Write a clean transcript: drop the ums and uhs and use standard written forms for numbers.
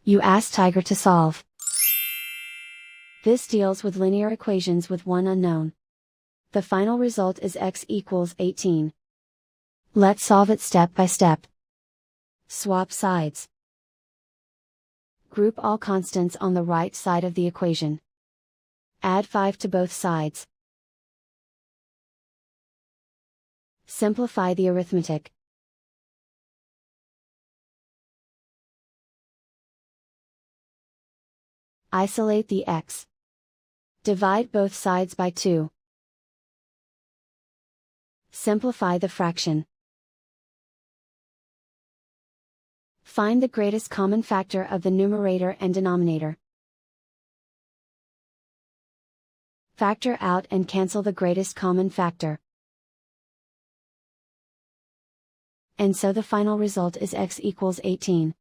You ask Tiger to solve. This deals with linear equations with one unknown. The final result is x equals 18. Let's solve it step by step. Swap sides. Group all constants on the right side of the equation. Add 5 to both sides. Simplify the arithmetic. Isolate the x. Divide both sides by 2. Simplify the fraction. Find the greatest common factor of the numerator and denominator. Factor out and cancel the greatest common factor. And so the final result is x equals 18.